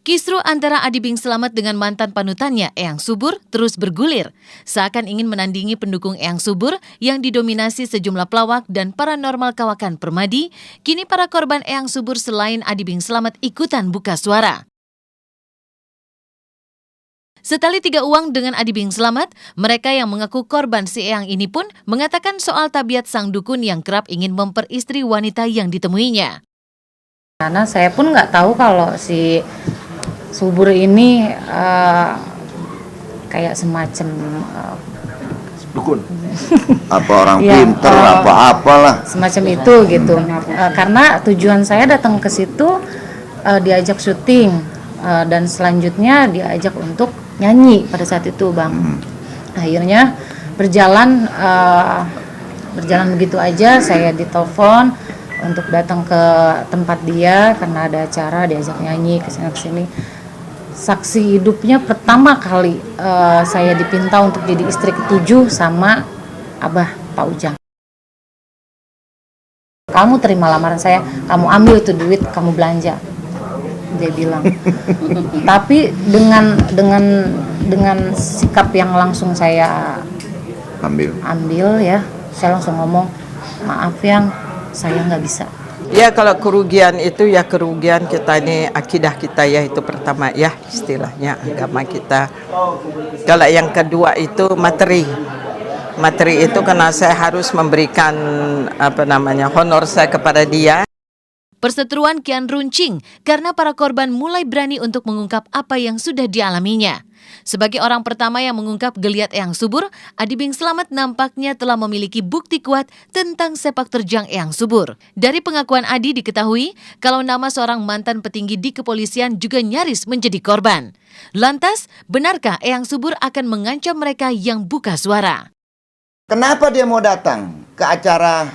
Kisru antara Adi Bing Slamet dengan mantan panutannya Eyang Subur terus bergulir. Seakan ingin menandingi pendukung Eyang Subur yang didominasi sejumlah pelawak dan paranormal kawakan Permadi, kini para korban Eyang Subur selain Adi Bing Slamet ikutan buka suara. Setali tiga uang dengan Adi Bing Slamet, mereka yang mengaku korban si Eyang ini pun mengatakan soal tabiat sang dukun yang kerap ingin memperistri wanita yang ditemuinya. Karena saya pun nggak tahu kalau si Subur ini kayak semacam dukun, apa orang pinter, apa-apalah semacam itu gitu. Karena tujuan saya datang ke situ diajak syuting dan selanjutnya diajak untuk nyanyi pada saat itu, Bang. Akhirnya berjalan begitu aja. Saya ditelepon untuk datang ke tempat dia karena ada acara, diajak nyanyi kesini. Saksi hidupnya pertama kali saya dipinta untuk jadi istri ke-7 sama Abah Pak Ujang. Kamu terima lamaran saya, kamu ambil tuh duit, kamu belanja, dia bilang. Tapi dengan sikap yang langsung saya ambil ya, saya langsung ngomong, maaf Yang, saya nggak bisa. Ya, kalau kerugian itu ya kerugian kita ini, akidah kita ya, itu pertama ya, istilahnya agama kita. Kalau yang kedua itu materi itu karena saya harus memberikan honor saya kepada dia. Perseteruan kian runcing karena para korban mulai berani untuk mengungkap apa yang sudah dialaminya. Sebagai orang pertama yang mengungkap geliat Eyang Subur, Adi Bing Slamet nampaknya telah memiliki bukti kuat tentang sepak terjang Eyang Subur. Dari pengakuan Adi diketahui kalau nama seorang mantan petinggi di kepolisian juga nyaris menjadi korban. Lantas, benarkah Eyang Subur akan mengancam mereka yang buka suara? Kenapa dia mau datang ke acara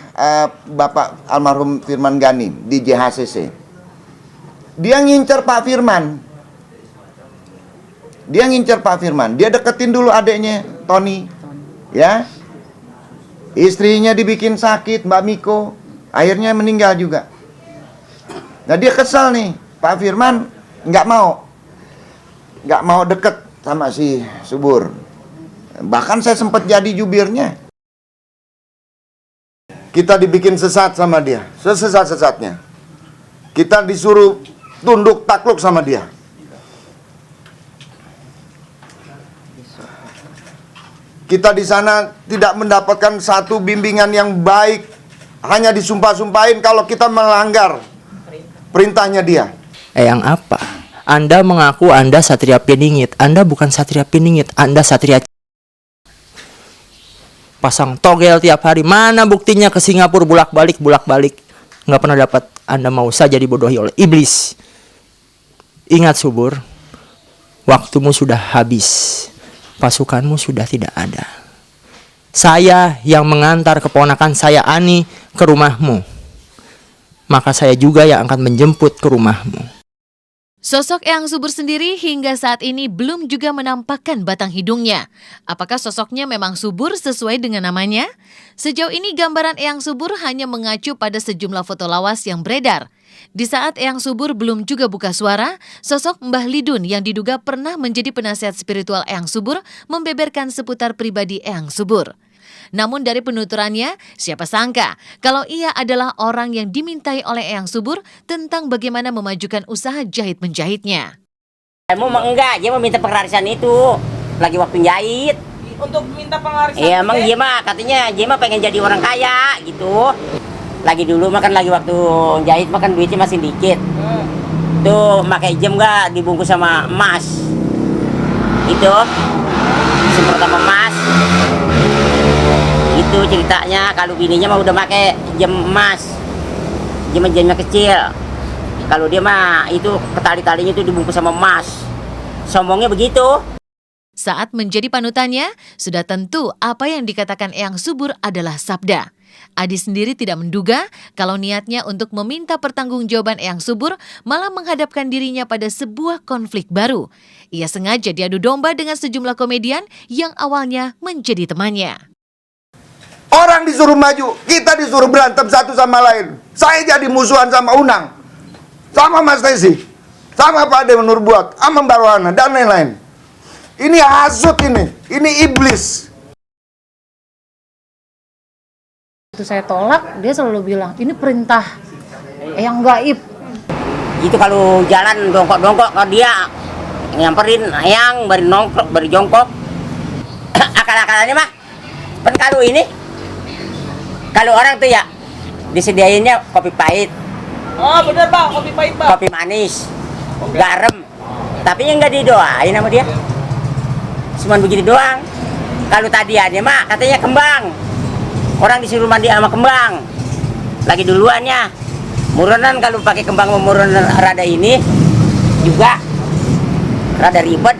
Bapak almarhum Firman Gani di JHCC? Dia ngincer Pak Firman. Dia deketin dulu adiknya Tony, ya. Istrinya dibikin sakit, Mbak Miko, akhirnya meninggal juga. Nah, dia kesal nih, Pak Firman nggak mau deket sama si Subur. Bahkan saya sempat jadi jubirnya. Kita dibikin sesat sama dia, sesat-sesatnya. Kita disuruh tunduk takluk sama dia. Kita di sana tidak mendapatkan satu bimbingan yang baik, hanya disumpah-sumpahin kalau kita melanggar perintahnya dia. Eyang apa? Anda mengaku Anda Satria Piningit. Anda bukan Satria Piningit, Anda Satria pasang togel tiap hari. Mana buktinya ke Singapura bolak-balik? Nggak pernah dapat. Anda mau saja dibodohi oleh iblis. Ingat Subur, waktumu sudah habis. Pasukanmu sudah tidak ada. Saya yang mengantar keponakan saya Ani ke rumahmu. Maka saya juga yang akan menjemput ke rumahmu. Sosok Eyang Subur sendiri hingga saat ini belum juga menampakkan batang hidungnya. Apakah sosoknya memang subur sesuai dengan namanya? Sejauh ini gambaran Eyang Subur hanya mengacu pada sejumlah foto lawas yang beredar. Di saat Eyang Subur belum juga buka suara, sosok Mbah Lidun yang diduga pernah menjadi penasihat spiritual Eyang Subur membeberkan seputar pribadi Eyang Subur. Namun dari penuturannya, siapa sangka kalau ia adalah orang yang dimintai oleh Eyang Subur tentang bagaimana memajukan usaha jahit-menjahitnya. Enggak, dia mau minta pengarisan itu, lagi waktu jahit. Untuk minta pengarisan? Iya, emang dia mah katanya, dia mah pengen jadi orang kaya gitu. Lagi dulu mah kan lagi waktu jahit mah kan duitnya masih dikit. Tuh pakai jam nggak dibungkus sama emas. Itu, pertama emas. Itu ceritanya, kalau bininya mah udah pakai jam emas, jamnya kecil. Kalau dia mah itu tali-talinya itu dibungkus sama emas. Sombongnya begitu. Saat menjadi panutannya, sudah tentu apa yang dikatakan Eyang Subur adalah sabda. Adi sendiri tidak menduga kalau niatnya untuk meminta pertanggungjawaban Eyang Subur malah menghadapkan dirinya pada sebuah konflik baru. Ia sengaja diadu domba dengan sejumlah komedian yang awalnya menjadi temannya. Orang disuruh maju, kita disuruh berantem satu sama lain. Saya jadi musuhan sama Unang, sama Mas Tesi. sama Pak Ade Nur Buat, Amam Barwana dan lain-lain. Ini hasut ini iblis. Itu saya tolak, dia selalu bilang, ini perintah yang gaib. Itu kalau jalan dongkok-dongkok kalau dia nyamperin yang beri nongkrong, beri jongkok. Akal-akalannya mah kan kalau ini kalau orang tuh ya disediainnya kopi pahit. Oh bener bang, kopi pahit bang. Kopi manis, garam. Tapi yang nggak didoain sama dia. Cuman begitu doang. Kalau tadi aja mah katanya kembang. Orang disuruh mandi sama kembang. Lagi duluannya. Muronan kalau pakai kembang muronan rada ini juga rada ribet.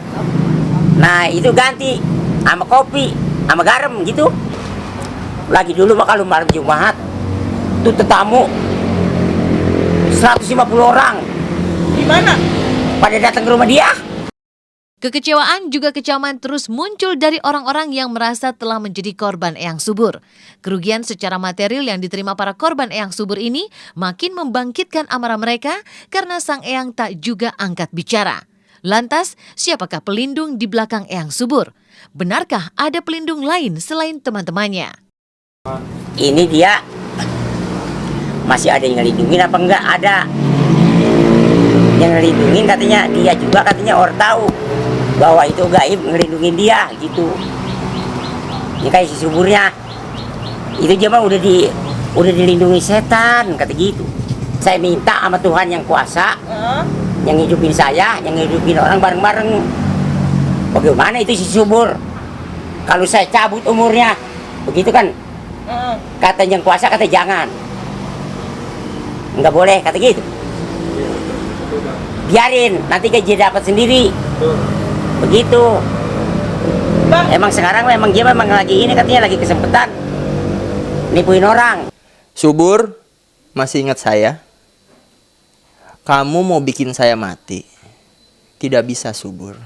Nah itu ganti sama kopi, sama garam gitu. Lagi dulu mah kalau malam Jumat tuh tetamu 150 orang. Gimana? Pada datang ke rumah dia. Kekecewaan juga kecaman terus muncul dari orang-orang yang merasa telah menjadi korban eyang subur. Kerugian secara material yang diterima para korban eyang subur ini makin membangkitkan amarah mereka karena sang eyang tak juga angkat bicara. Lantas, siapakah pelindung di belakang eyang subur? Benarkah ada pelindung lain selain teman-temannya? Ini dia masih ada yang ngelindungin apa enggak? Ada yang ngelindungin, katanya dia juga katanya orang tahu bahwa itu gaib ngelindungin dia gitu. Ini kayak si suburnya itu dia mah udah dilindungi setan kata gitu. Saya minta sama Tuhan yang kuasa yang hidupin saya, yang hidupin orang bareng-bareng. Bagaimana itu si subur? Kalau saya cabut umurnya begitu kan? Kata yang kuasa kata jangan. Enggak boleh kata gitu. Biarin nanti dia dapat sendiri. Begitu. Emang sekarang memang dia memang lagi ini katanya lagi kesempatan nipuin orang. Subur, masih ingat saya? Kamu mau bikin saya mati? Tidak bisa, Subur.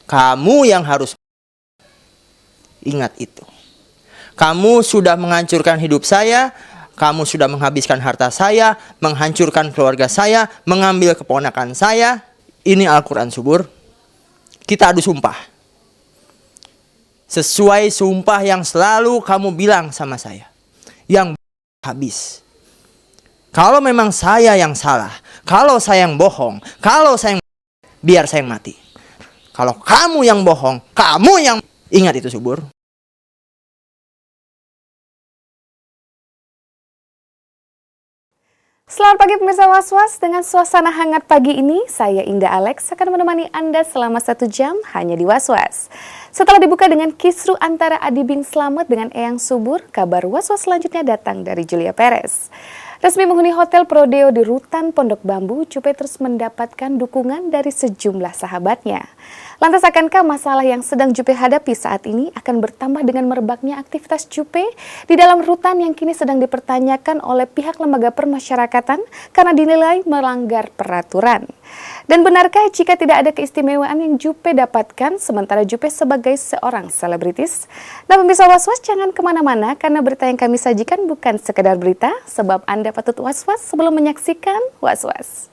Kamu yang harus ingat itu. Kamu sudah menghancurkan hidup saya, kamu sudah menghabiskan harta saya, menghancurkan keluarga saya, mengambil keponakan saya. Ini Al-Quran, Subur. Kita adu sumpah. Sesuai sumpah yang selalu kamu bilang sama saya. Yang habis. Kalau memang saya yang salah, kalau saya yang bohong, kalau saya yang biar saya yang mati. Kalau kamu yang bohong, kamu yang ingat itu, Subur. Selamat pagi pemirsa Was-Was, dengan suasana hangat pagi ini, saya Indah Alex akan menemani Anda selama 1 jam hanya di Was-Was. Setelah dibuka dengan kisru antara Adi Bing Slamet dengan Eyang Subur, kabar Was-Was selanjutnya datang dari Julia Perez. Resmi menghuni Hotel Prodeo di Rutan Pondok Bambu, Jupe terus mendapatkan dukungan dari sejumlah sahabatnya. Lantas akankah masalah yang sedang Jupe hadapi saat ini akan bertambah dengan merebaknya aktivitas Jupe di dalam rutan yang kini sedang dipertanyakan oleh pihak lembaga permasyarakatan karena dinilai melanggar peraturan? Dan benarkah jika tidak ada keistimewaan yang Jupe dapatkan sementara Jupe sebagai seorang selebritis? Nah pemirsa Was-Was jangan kemana-mana karena berita yang kami sajikan bukan sekedar berita, sebab Anda patut was-was sebelum menyaksikan Was-Was.